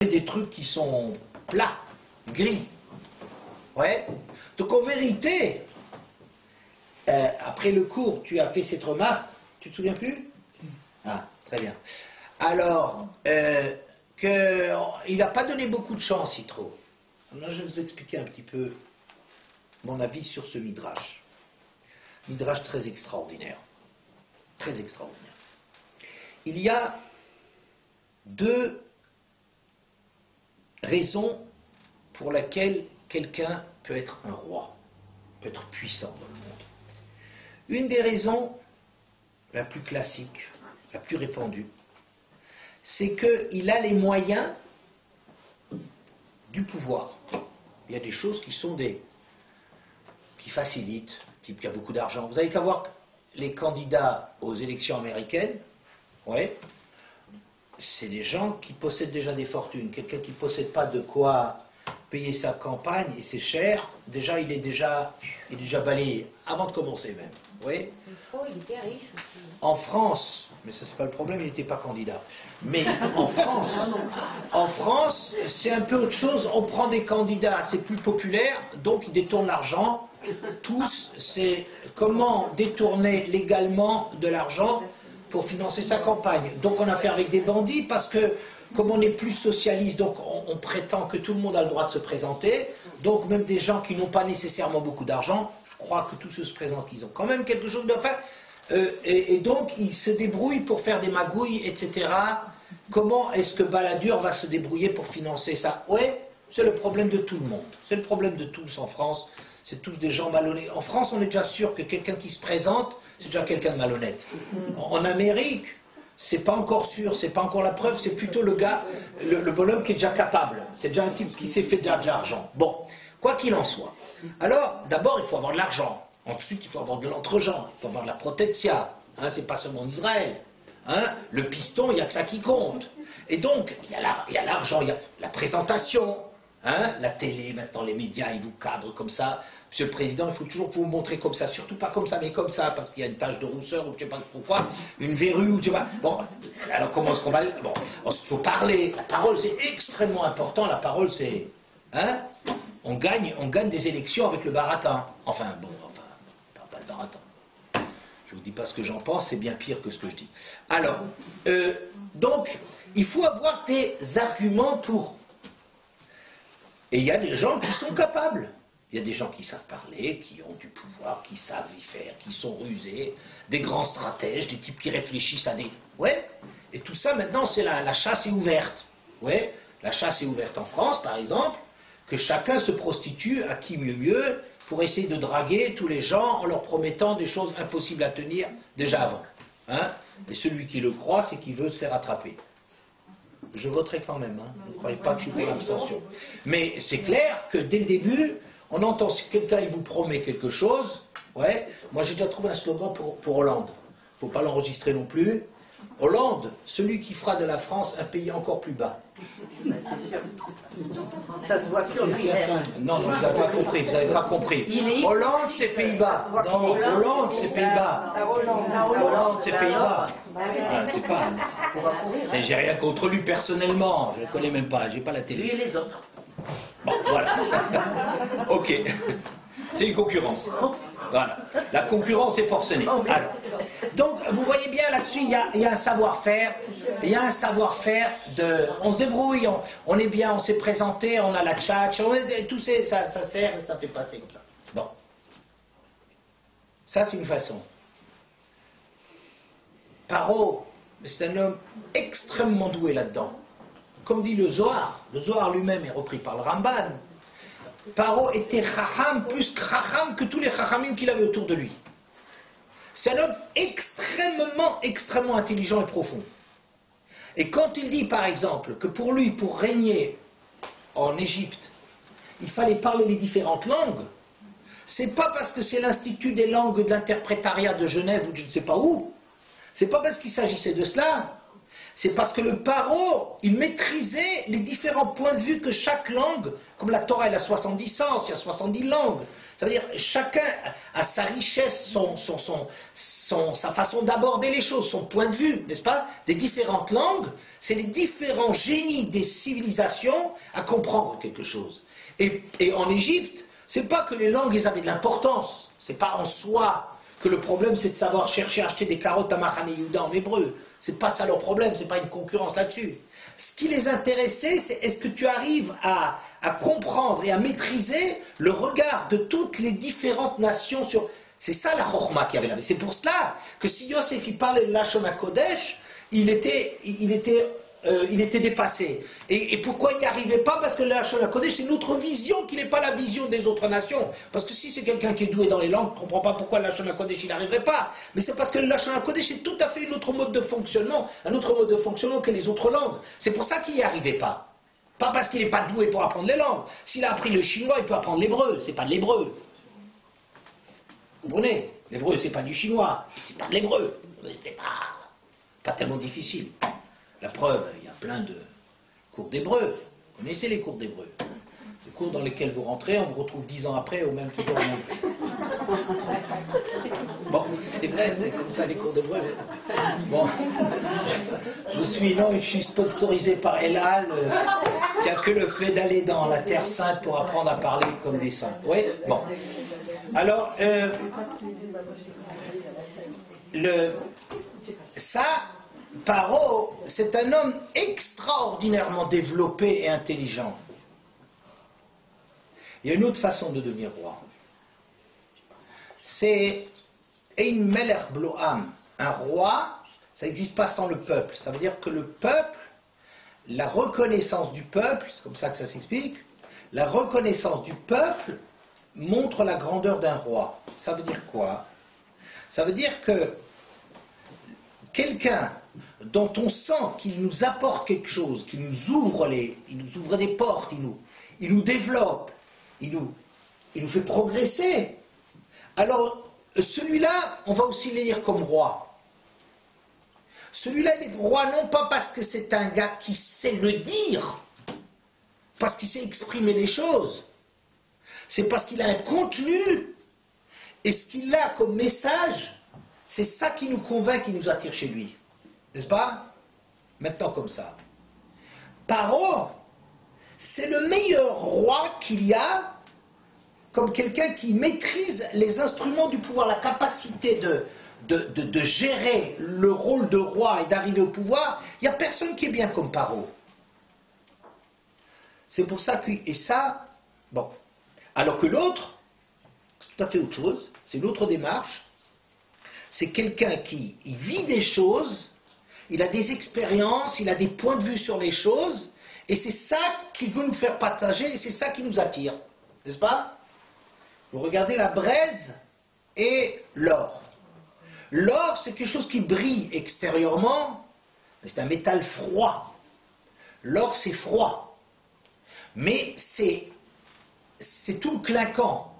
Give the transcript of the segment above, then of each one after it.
des trucs qui sont plats, gris. Ouais. Donc en vérité, après le cours, tu as fait cette remarque, tu te souviens plus? Ah, très bien. Alors, il n'a pas donné beaucoup de chance, Yitro. Alors, je vais vous expliquer un petit peu mon avis sur ce midrash. Midrash très extraordinaire. Très extraordinaire. Il y a deux raisons pour lesquelles quelqu'un peut être un roi, peut être puissant dans le monde. Une des raisons, la plus classique, la plus répandue, c'est qu'il a les moyens du pouvoir. Il y a des choses qui facilitent, type qu'il y a beaucoup d'argent. Vous avez qu'à voir les candidats aux élections américaines, ouais, c'est des gens qui possèdent déjà des fortunes. Quelqu'un qui ne possède pas de quoi payer sa campagne, et c'est cher, déjà il est déjà balayé, avant de commencer même. Oui. Il était riche aussi. En France, mais ça c'est pas le problème, il n'était pas candidat. Mais en France, c'est un peu autre chose, on prend des candidats, c'est plus populaire, donc ils détournent l'argent. Tous, c'est comment détourner légalement de l'argent pour financer sa campagne. Donc on a affaire avec des bandits parce que comme on est plus socialiste, donc on prétend que tout le monde a le droit de se présenter, donc même des gens qui n'ont pas nécessairement beaucoup d'argent, je crois que tous ceux se présentent, ils ont quand même quelque chose de faire, et donc ils se débrouillent pour faire des magouilles, etc. Comment est-ce que Balladur va se débrouiller pour financer ça? Ouais, c'est le problème de tout le monde, c'est le problème de tous en France, c'est tous des gens malhonnêtes. En France, on est déjà sûr que quelqu'un qui se présente, c'est déjà quelqu'un de malhonnête. En Amérique, c'est pas encore sûr, c'est pas encore la preuve, c'est plutôt le gars, le bonhomme qui est déjà capable. C'est déjà un type qui s'est fait déjà de l'argent. Bon, quoi qu'il en soit. Alors, d'abord, il faut avoir de l'argent. Ensuite, il faut avoir de l'entre-gens. Il faut avoir de la protection. Hein, c'est pas seulement en Israël. Hein, le piston, il n'y a que ça qui compte. Et donc, il y a l'argent, il y a la présentation. Hein, la télé, maintenant, les médias, ils vous cadrent comme ça. Monsieur le Président, il faut toujours vous montrer comme ça. Surtout pas comme ça, mais comme ça, parce qu'il y a une tache de rousseur, ou je ne sais pas pourquoi, une verrue, ou je sais pas. Bon, alors comment est-ce qu'on va... Bon, il faut parler. La parole, c'est extrêmement important. La parole, c'est... Hein, on gagne des élections avec le baratin. Enfin, bon, pas le baratin. Je ne vous dis pas ce que j'en pense, c'est bien pire que ce que je dis. Alors, donc, il faut avoir des arguments pour... Et il y a des gens qui sont capables. Il y a des gens qui savent parler, qui ont du pouvoir, qui savent y faire, qui sont rusés, des grands stratèges, des types qui réfléchissent à des... Ouais. Et tout ça, maintenant, c'est la chasse est ouverte. Ouais. La chasse est ouverte en France, par exemple, que chacun se prostitue à qui mieux pour essayer de draguer tous les gens en leur promettant des choses impossibles à tenir déjà avant. Hein. Et celui qui le croit, c'est qu'il veut se faire attraper. Je voterai quand même, hein. Ne croyez pas que je suis pour l'abstention. Mais c'est clair que dès le début, on entend si quelqu'un il vous promet quelque chose. Ouais. Moi j'ai déjà trouvé un slogan pour Hollande. Il ne faut pas l'enregistrer non plus. Hollande, celui qui fera de la France un pays encore plus bas. Ça se voit sur lui. Non, vous n'avez pas compris, vous n'avez pas compris. Hollande, c'est Pays-Bas. Non, Hollande, c'est Pays-Bas. Hollande, c'est Pays-Bas. Ah, c'est pas. J'ai rien contre lui personnellement, je ne le connais même pas, j'ai pas la télé. Lui et les autres. Bon, voilà. Ok. C'est une concurrence. Voilà. La concurrence est forcenée. Alors, donc, vous voyez bien là-dessus, il y a un savoir-faire. Il y a un savoir-faire de... On se débrouille, on est bien, on s'est présenté, on a la tchatch, tout ça sert et ça fait passer comme ça. Bon. Ça, c'est une façon. Paro, c'est un homme extrêmement doué là-dedans. Comme dit le Zohar lui-même est repris par le Ramban. Paro était chacham, plus chacham que tous les chachamim qu'il avait autour de lui. C'est un homme extrêmement intelligent et profond. Et quand il dit, par exemple, que pour lui, pour régner en Égypte, il fallait parler les différentes langues, c'est pas parce que c'est l'Institut des langues de l'interprétariat de Genève ou de je ne sais pas où, c'est pas parce qu'il s'agissait de cela, c'est parce que le paro, il maîtrisait les différents points de vue que chaque langue, comme la Torah elle a 70 sens, il y a 70 langues, ça veut dire chacun a sa richesse, sa façon d'aborder les choses, son point de vue, n'est-ce pas, des différentes langues, c'est les différents génies des civilisations à comprendre quelque chose. Et en Égypte, c'est pas que les langues elles avaient de l'importance, c'est pas en soi que le problème c'est de savoir chercher à acheter des carottes à Mahane Yehuda en hébreu. C'est pas ça leur problème, c'est pas une concurrence là-dessus. Ce qui les intéressait, c'est est-ce que tu arrives à comprendre et à maîtriser le regard de toutes les différentes nations sur... C'est ça la chorma qu'il y avait là. C'est pour cela que si Yosef il parlait de Lashon HaKodesh, il était dépassé. Et pourquoi il n'y arrivait pas? Parce que le Lashon HaKodesh, c'est une autre vision qui n'est pas la vision des autres nations. Parce que si c'est quelqu'un qui est doué dans les langues, ne comprend pas pourquoi le Lashon HaKodesh il n'arriverait pas. Mais c'est parce que le Lashon HaKodesh c'est tout à fait un autre mode de fonctionnement que les autres langues. C'est pour ça qu'il n'y arrivait pas. Pas parce qu'il n'est pas doué pour apprendre les langues. S'il a appris le chinois, il peut apprendre l'hébreu. C'est pas de l'hébreu. Vous comprenez? L'hébreu, c'est pas du chinois. C'est pas de l'hébreu. C'est pas tellement difficile. La preuve, il y a plein de cours d'hébreu. Vous connaissez les cours d'hébreu? Les cours dans lesquels vous rentrez, on vous retrouve 10 ans après au même toujours au même. Bon, c'est vrai, c'est comme ça les cours d'hébreu. Bon, je suis sponsorisé par Elal, qui a que le fait d'aller dans la Terre Sainte pour apprendre à parler comme des saints. Oui, bon. Alors, Paro, c'est un homme extraordinairement développé et intelligent. Il y a une autre façon de devenir roi. C'est Ein Melech Bloam. Un roi, ça n'existe pas sans le peuple. Ça veut dire que le peuple, la reconnaissance du peuple, c'est comme ça que ça s'explique, la reconnaissance du peuple montre la grandeur d'un roi. Ça veut dire quoi? Ça veut dire que quelqu'un dont on sent qu'il nous apporte quelque chose, qu'il nous ouvre des portes, il nous développe, il nous fait progresser, alors celui-là, on va aussi l'élire comme roi. Celui-là, il est roi non pas parce que c'est un gars qui sait le dire, parce qu'il sait exprimer les choses, c'est parce qu'il a un contenu, et ce qu'il a comme message, c'est ça qui nous convainc, qui nous attire chez lui. N'est-ce pas? Maintenant comme ça. Paro, c'est le meilleur roi qu'il y a, comme quelqu'un qui maîtrise les instruments du pouvoir, la capacité de gérer le rôle de roi et d'arriver au pouvoir. Il n'y a personne qui est bien comme Paro. C'est pour ça que... Et ça, bon. Alors que l'autre, c'est tout à fait autre chose, c'est une autre démarche. C'est quelqu'un qui vit des choses, il a des expériences, il a des points de vue sur les choses, et c'est ça qu'il veut nous faire partager, et c'est ça qui nous attire. N'est-ce pas? Vous regardez la braise et l'or. L'or, c'est quelque chose qui brille extérieurement, c'est un métal froid. L'or, c'est froid. Mais c'est tout clinquant.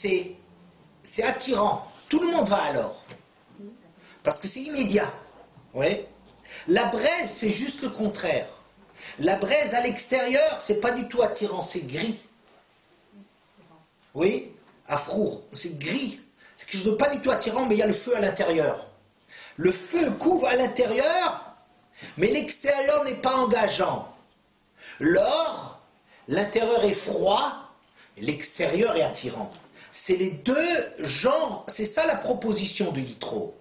C'est attirant. Tout le monde va à l'or. Parce que c'est immédiat. Ouais. La braise, c'est juste le contraire. La braise à l'extérieur, c'est pas du tout attirant, c'est gris. Oui, afrour, c'est gris. C'est quelque chose de pas du tout attirant, mais il y a le feu à l'intérieur. Le feu couvre à l'intérieur, mais l'extérieur n'est pas engageant. L'or, l'intérieur est froid, l'extérieur est attirant. C'est les deux genres, c'est ça la proposition de Yitro.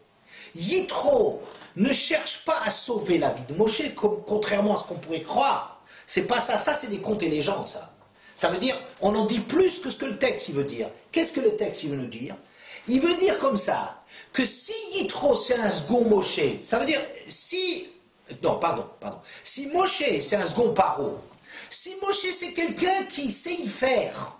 Yitro ne cherche pas à sauver la vie de Moshe, contrairement à ce qu'on pourrait croire. C'est pas ça, ça c'est des contes et légendes, ça. Ça veut dire, on en dit plus que ce que le texte il veut dire. Qu'est-ce que le texte il veut nous dire? Il veut dire comme ça, que si Yitro c'est un second Moshe, ça veut dire, si... Non, pardon. Si Moshe c'est un second Paro, si Moshe c'est quelqu'un qui sait y faire,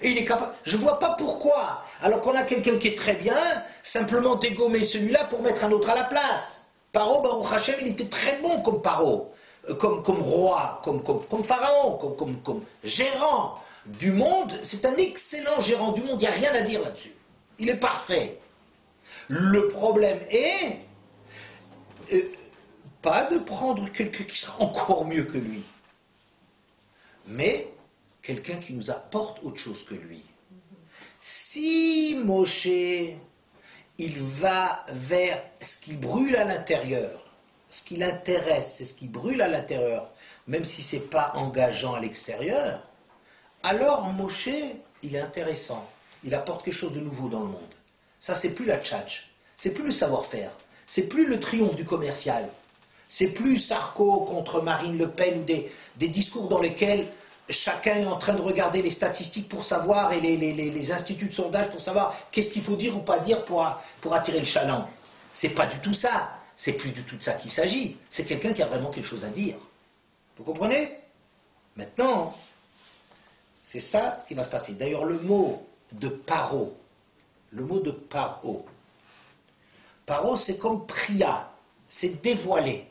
et il est capable, je ne vois pas pourquoi, alors qu'on a quelqu'un qui est très bien, simplement dégommer celui-là pour mettre un autre à la place. Paro, Baruch Hashem, il était très bon comme Paro, comme roi, comme pharaon, comme gérant du monde. C'est un excellent gérant du monde, il n'y a rien à dire là-dessus. Il est parfait. Le problème est, pas de prendre quelqu'un qui sera encore mieux que lui, mais quelqu'un qui nous apporte autre chose que lui. Si Moshe, il va vers ce qui brûle à l'intérieur. Ce qui l'intéresse, c'est ce qui brûle à l'intérieur, même si ce n'est pas engageant à l'extérieur, alors Moshe, il est intéressant. Il apporte quelque chose de nouveau dans le monde. Ça, c'est plus la tchatch, c'est plus le savoir-faire, c'est plus le triomphe du commercial, c'est plus Sarko contre Marine Le Pen, ou des discours dans lesquels chacun est en train de regarder les statistiques pour savoir, et les instituts de sondage pour savoir qu'est-ce qu'il faut dire ou pas dire pour attirer le chaland. C'est pas du tout ça, c'est plus du tout de ça qu'il s'agit, c'est quelqu'un qui a vraiment quelque chose à dire. Vous comprenez? Maintenant, c'est ça ce qui va se passer. D'ailleurs, le mot de paro, paro c'est comme priya, c'est dévoiler.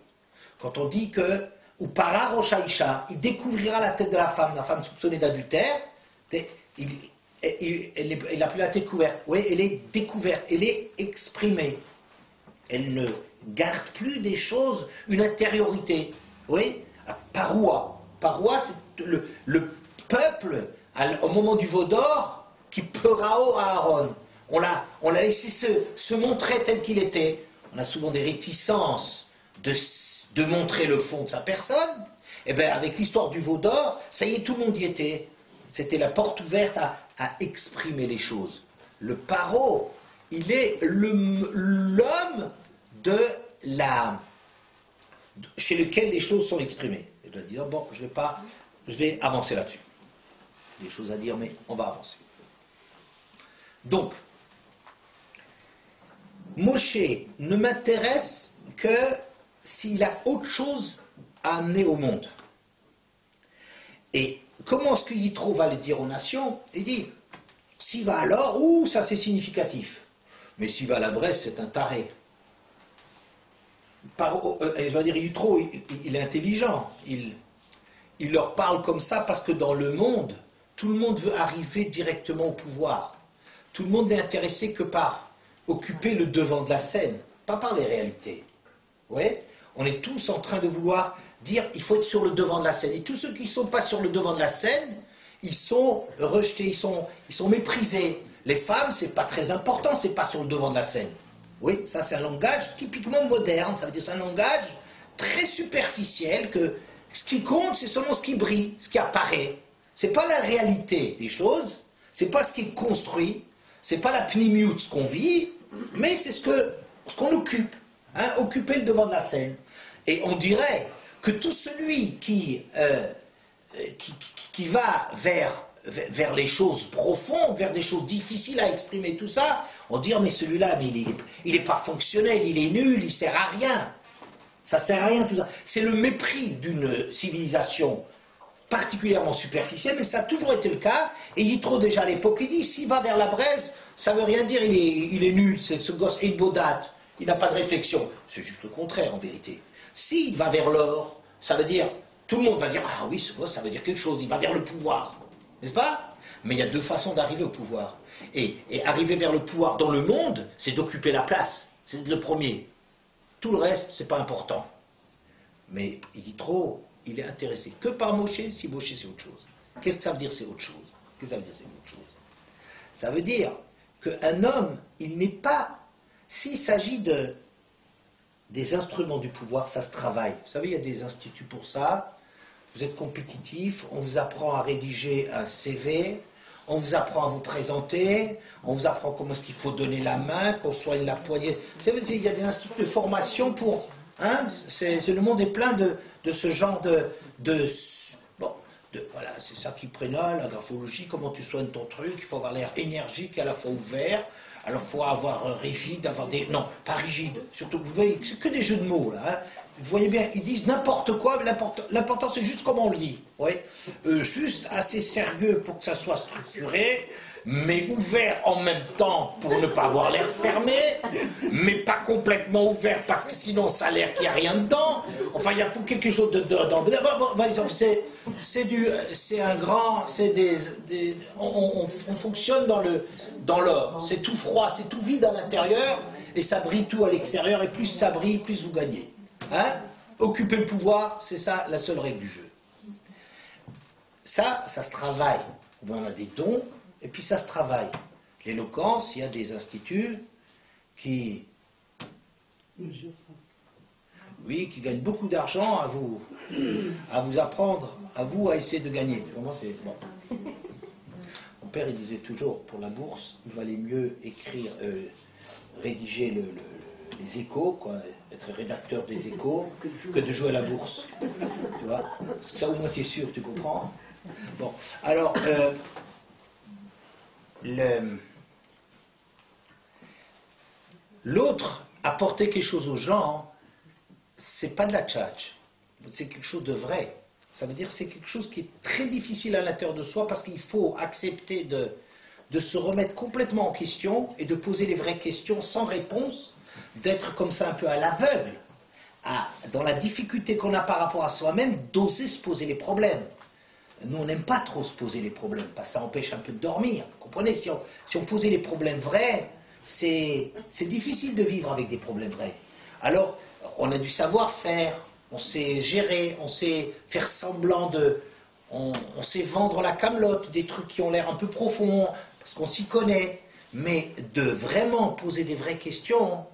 Quand on dit que, ou para rochaïcha, il découvrira la tête de la femme soupçonnée d'adultère, elle n'a plus la tête couverte. Oui, elle est découverte, elle est exprimée. Elle ne garde plus des choses, une intériorité. Oui, paroua. Paroua, c'est le peuple, au moment du veau d'or, qui pleura à Aaron. On l'a laissé se montrer tel qu'il était. On a souvent des réticences de montrer le fond de sa personne. Et bien, avec l'histoire du veau d'or, ça y est, tout le monde y était. C'était la porte ouverte à exprimer les choses. Le paro, il est l'homme chez lequel les choses sont exprimées. Et je dois dire, bon, je vais avancer là-dessus. Des choses à dire, mais on va avancer. Donc, Moshe ne m'intéresse que s'il a autre chose à amener au monde. Et comment est-ce que Yitro va le dire aux nations? Il dit, s'il va alors, ça c'est significatif. Mais s'il va à la Bresse, c'est un taré. Je vais dire, Yitro, il est intelligent. Il leur parle comme ça parce que dans le monde, tout le monde veut arriver directement au pouvoir. Tout le monde n'est intéressé que par occuper le devant de la scène, pas par les réalités. Ouais, on est tous en train de vouloir dire il faut être sur le devant de la scène. Et tous ceux qui ne sont pas sur le devant de la scène, ils sont rejetés, ils sont méprisés. Les femmes, c'est pas très important, c'est pas sur le devant de la scène. Oui, ça c'est un langage typiquement moderne, ça veut dire c'est un langage très superficiel que ce qui compte, c'est seulement ce qui brille, ce qui apparaît. C'est pas la réalité des choses, c'est pas ce qui est construit, c'est pas la pnimiut, ce qu'on vit, mais c'est ce qu'on occupe, hein, occuper le devant de la scène. Et on dirait que tout celui qui va vers les choses profondes, vers des choses difficiles à exprimer, tout ça, on dirait mais celui-là, il n'est pas fonctionnel, il est nul, il sert à rien. Ça sert à rien tout ça. C'est le mépris d'une civilisation particulièrement superficielle, mais ça a toujours été le cas. Et Yitro déjà à l'époque, il dit, s'il va vers la braise, ça ne veut rien dire, il est nul, ce gosse est bodate, il n'a pas de réflexion. C'est juste le contraire en vérité. S'il va vers l'or, ça veut dire, tout le monde va dire, ah oui, ce gosse, ça veut dire quelque chose, il va vers le pouvoir. N'est-ce pas? Mais il y a deux façons d'arriver au pouvoir. Et arriver vers le pouvoir dans le monde, c'est d'occuper la place. C'est le premier. Tout le reste, c'est pas important. Mais Yitro, il est intéressé que par Moshe, si Moshe c'est autre chose. Qu'est-ce que ça veut dire c'est autre chose? Qu'est-ce que ça veut dire c'est autre chose? Ça veut dire qu'un homme, il n'est pas... S'il s'agit des instruments du pouvoir, ça se travaille. Vous savez, il y a des instituts pour ça. Vous êtes compétitif, on vous apprend à rédiger un CV, on vous apprend à vous présenter, on vous apprend comment est-ce qu'il faut donner la main, qu'on soigne la poignée. Vous savez, il y a des instituts de formation pour... Hein, le monde est plein de ce genre voilà, c'est ça qui prénomme, la graphologie, comment tu soignes ton truc, il faut avoir l'air énergique et à la fois ouvert, alors il faut avoir rigide, avoir des... Non, pas rigide, surtout que vous voyez, c'est que des jeux de mots là, hein. Vous voyez bien, ils disent n'importe quoi, mais l'important c'est juste comment on le dit, ouais. Juste assez sérieux pour que ça soit structuré, mais ouvert en même temps pour ne pas avoir l'air fermé, mais pas complètement ouvert parce que sinon ça a l'air qu'il n'y a rien dedans. Enfin, il y a quelque chose on fonctionne dans l'or. C'est tout froid, c'est tout vide à l'intérieur et ça brille tout à l'extérieur et plus ça brille, plus vous gagnez. Hein? Occuper le pouvoir, c'est ça la seule règle du jeu. Ça se travaille. On a des dons. Et puis ça se travaille. L'éloquence, il y a des instituts qui gagne beaucoup d'argent à vous apprendre, à essayer de gagner. Comment c'est bon. Mon père, il disait toujours, pour la bourse, il valait mieux écrire, rédiger les échos, quoi, être rédacteur des échos, que de jouer à la bourse. Tu vois? Parce que ça, au moins, tu es sûr, tu comprends? Bon, alors, l'autre, apporter quelque chose aux gens, c'est pas de la tchatch, c'est quelque chose de vrai. Ça veut dire que c'est quelque chose qui est très difficile à l'intérieur de soi parce qu'il faut accepter de se remettre complètement en question et de poser les vraies questions sans réponse, d'être comme ça un peu à l'aveugle, dans la difficulté qu'on a par rapport à soi-même, d'oser se poser les problèmes. Nous, on n'aime pas trop se poser les problèmes, parce que ça empêche un peu de dormir. Vous comprenez? Si on posait les problèmes vrais, c'est difficile de vivre avec des problèmes vrais. Alors, on a du savoir-faire, on sait gérer, on sait faire semblant on sait vendre la camelote, des trucs qui ont l'air un peu profonds, parce qu'on s'y connaît. Mais de vraiment poser des vraies questions,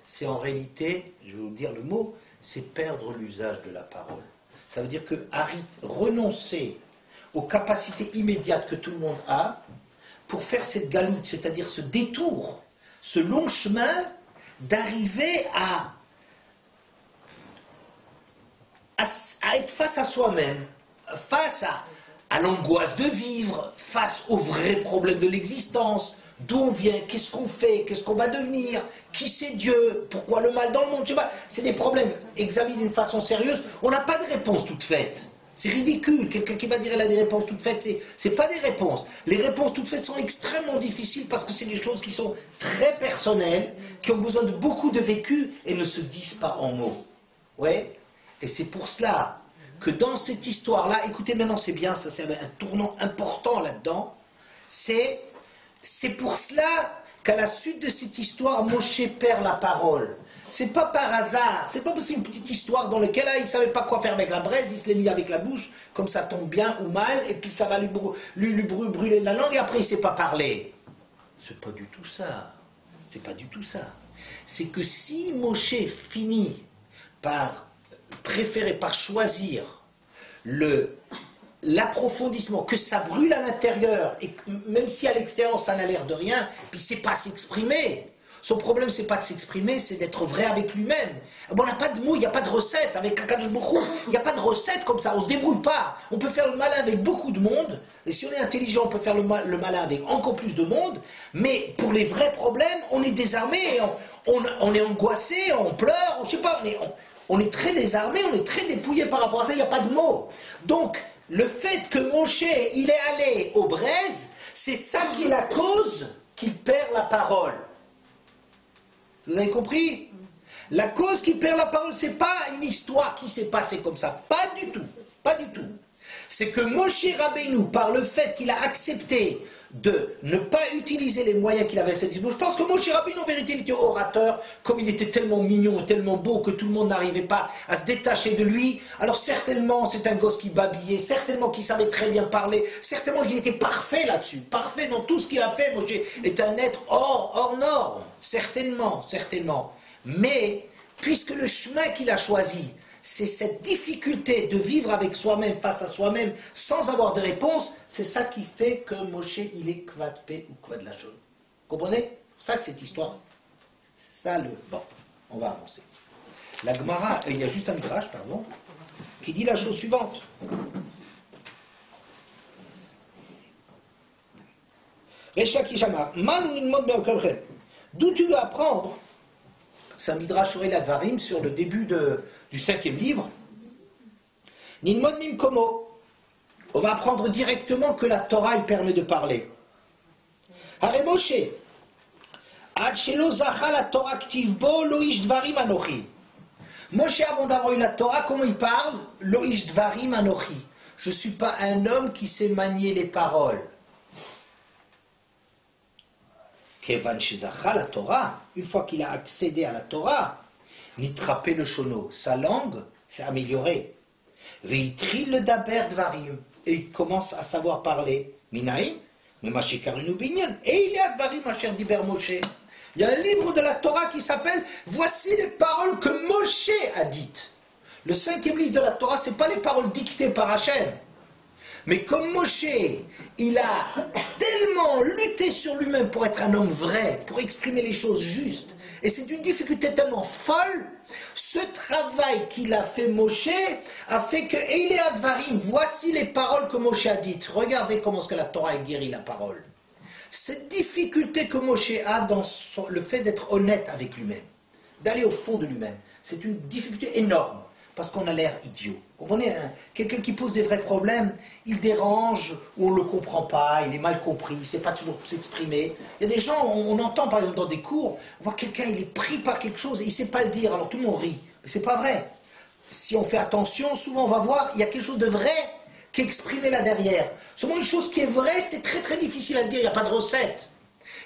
c'est en réalité, je vais vous dire le mot, c'est perdre l'usage de la parole. Ça veut dire que renoncer aux capacités immédiates que tout le monde a pour faire cette galoute, c'est-à-dire ce détour, ce long chemin d'arriver à être face à soi-même, face à l'angoisse de vivre, face aux vrais problèmes de l'existence, d'où on vient, qu'est-ce qu'on fait, qu'est-ce qu'on va devenir, qui c'est Dieu, pourquoi le mal dans le monde, je sais pas, c'est des problèmes examinés d'une façon sérieuse, on n'a pas de réponse toute faite. C'est ridicule, quelqu'un qui va dire qu'il a des réponses toutes faites, c'est pas des réponses. Les réponses toutes faites sont extrêmement difficiles parce que c'est des choses qui sont très personnelles, qui ont besoin de beaucoup de vécu et ne se disent pas en mots. Ouais. Et c'est pour cela que dans cette histoire-là, écoutez maintenant, c'est bien, ça c'est un tournant important là-dedans, c'est pour cela qu'à la suite de cette histoire, Moshe perd la parole. C'est pas par hasard, c'est pas parce que c'est une petite histoire dans laquelle il savait pas quoi faire avec la braise, il se l'est mis avec la bouche, comme ça tombe bien ou mal, et puis ça va lui brûler la langue, et après il sait pas parler. C'est pas du tout ça. C'est pas du tout ça. C'est que si Moshe finit par préférer, par choisir l'approfondissement, que ça brûle à l'intérieur, et que, même si à l'extérieur ça n'a l'air de rien, puis il ne sait pas s'exprimer. Son problème, c'est pas de s'exprimer, c'est d'être vrai avec lui-même. Bon, on n'a pas de mots, il n'y a pas de recette. Avec Akadosh Baruch Hu, il n'y a pas de recette comme ça, on ne se débrouille pas. On peut faire le malin avec beaucoup de monde, et si on est intelligent, on peut faire le malin avec encore plus de monde, mais pour les vrais problèmes, on est désarmé, on est angoissé, on pleure, on ne sait pas, on est très désarmé, on est très dépouillé par rapport à ça, il n'y a pas de mots. Donc, le fait que Moshe, il est allé au braise, c'est ça qui est la cause qu'il perd la parole. Vous avez compris? La cause qui perd la parole, c'est pas une histoire qui s'est passée comme ça. Pas du tout. Pas du tout. C'est que Moshe Rabbeinu, par le fait qu'il a accepté de ne pas utiliser les moyens qu'il avait à cette disposition, je pense que Moshe Rabbeinu, en vérité, il était orateur, comme il était tellement mignon et tellement beau que tout le monde n'arrivait pas à se détacher de lui. Alors certainement, c'est un gosse qui babillait, certainement qu'il savait très bien parler, certainement qu'il était parfait là-dessus, parfait dans tout ce qu'il a fait. Moshe est un être hors norme, certainement, certainement. Mais, puisque le chemin qu'il a choisi, c'est cette difficulté de vivre avec soi-même, face à soi-même, sans avoir de réponse, c'est ça qui fait que Moshe, il est kvad pe ou kvad lachon. Vous comprenez? C'est ça que cette histoire. Ça le... Bon, on va avancer. La Gemara, il y a juste un midrash, pardon, qui dit la chose suivante. D'où tu veux apprendre? C'est un midrash sur Elad Varim, sur le début du 5e livre. Ninmod Nimkomo. On va apprendre directement que la Torah, elle permet de parler. Hare Moshe. Ad shelo zacha la Torah ktiv bo lo ish dvarim anochi. Moshe, avant d'avoir eu la Torah, comment il parle? Lo ish dvarim anochi. Je ne suis pas un homme qui sait manier les paroles. Kevan shezacha la Torah, une fois qu'il a accédé à la Torah, nitrapé le shono, sa langue s'est améliorée. Veitri le daber dvarim, et il commence à savoir parler. Minaïm, mais machikarinu binyan, et il y a dvarim asher diber Moshe. Il y a un livre de la Torah qui s'appelle « Voici les paroles que Moshe a dites ». Le 5e livre de la Torah, ce n'est pas les paroles dictées par Hachem. Mais comme Moshe, il a tellement lutté sur lui-même pour être un homme vrai, pour exprimer les choses justes, et c'est une difficulté tellement folle, ce travail qu'il a fait Moshe a fait que Eile Advarim, voici les paroles que Moshe a dites. Regardez comment est-ce que la Torah guérit la parole. Cette difficulté que Moshe a dans le fait d'être honnête avec lui-même, d'aller au fond de lui-même, c'est une difficulté énorme. Parce qu'on a l'air idiot. Vous comprenez, quelqu'un qui pose des vrais problèmes, il dérange, ou on ne le comprend pas, il est mal compris, il ne sait pas toujours s'exprimer. Il y a des gens, on entend par exemple dans des cours, on voit quelqu'un, il est pris par quelque chose et il ne sait pas le dire, alors tout le monde rit. Mais ce n'est pas vrai. Si on fait attention, souvent on va voir, il y a quelque chose de vrai qui est exprimé là derrière. Seulement une chose qui est vraie, c'est très très difficile à dire, il n'y a pas de recette.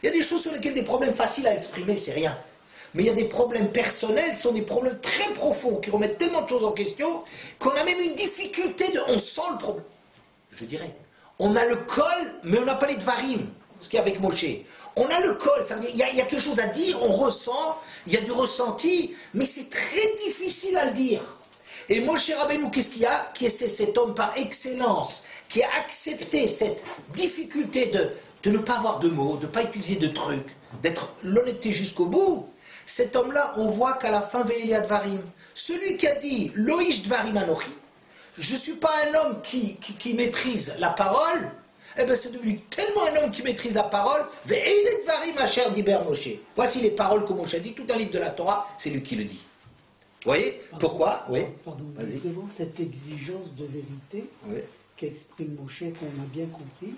Il y a des choses sur lesquelles des problèmes faciles à exprimer, c'est rien. Mais il y a des problèmes personnels, ce sont des problèmes très profonds, qui remettent tellement de choses en question, qu'on a même une difficulté de... On sent le problème. Je dirais, on a le col, mais on n'a pas les dvarim, ce qu'il y a avec Moshe. On a le col, ça veut dire, il y a quelque chose à dire, on ressent, il y a du ressenti, mais c'est très difficile à le dire. Et Moshe Rabbeinu, qu'est-ce qu'il y a? Qui est cet homme par excellence, qui a accepté cette difficulté de ne pas avoir de mots, de ne pas utiliser de trucs, d'être l'honnêteté jusqu'au bout. Cet homme-là, on voit qu'à la fin, Ve'eli Advarim, celui qui a dit Loïsh Dvarim Anochi, je ne suis pas un homme qui maîtrise la parole, eh bien c'est devenu tellement un homme qui maîtrise la parole, Ve'eli Dvarim Asher Diber Moshe. Voici les paroles que Moshe a dit, tout un livre de la Torah, c'est lui qui le dit. Vous voyez pourquoi? Oui. Pardon, justement, cette exigence de vérité qu'exprime Moshe, qu'on a bien compris,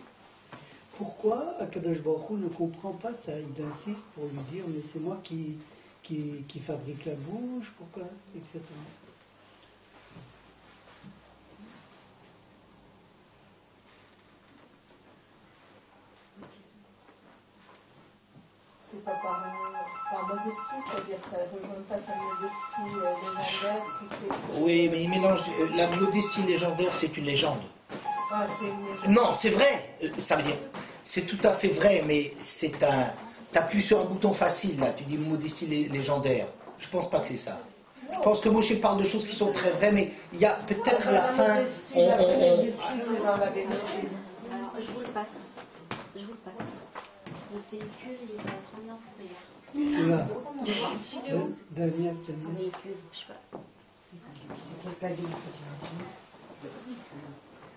pourquoi Akadosh Baruch Hu ne comprend pas ça? Il insiste pour lui dire, mais c'est moi qui fabrique la bouche, pourquoi, etc. C'est pas par modestie, c'est-à-dire que ça ne rejoint pas sa modestie légendaire qui fait... Oui, mais il mélange... La modestie légendaire, c'est une légende. Ah, c'est une légende. Non, c'est vrai. Ça veut dire... C'est tout à fait vrai, mais c'est un... T'appuies sur un bouton facile, là. Tu dis modestie légendaire. Je pense pas que c'est ça. Je pense que Moshe parle de choses qui sont très vraies, mais il y a peut-être à la fin... Alors, je vous le passe. Je vous le passe. Le véhicule, il va être en enfer. Là, Studio. Daniel, Un véhicule, je sais pas. Il n'y a pas de véhicule.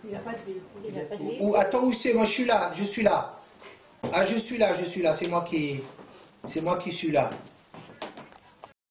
Il n'y a pas de véhicule. Ou attends, où c'est? Moi, je suis là. Ah, je suis là. C'est moi qui suis là.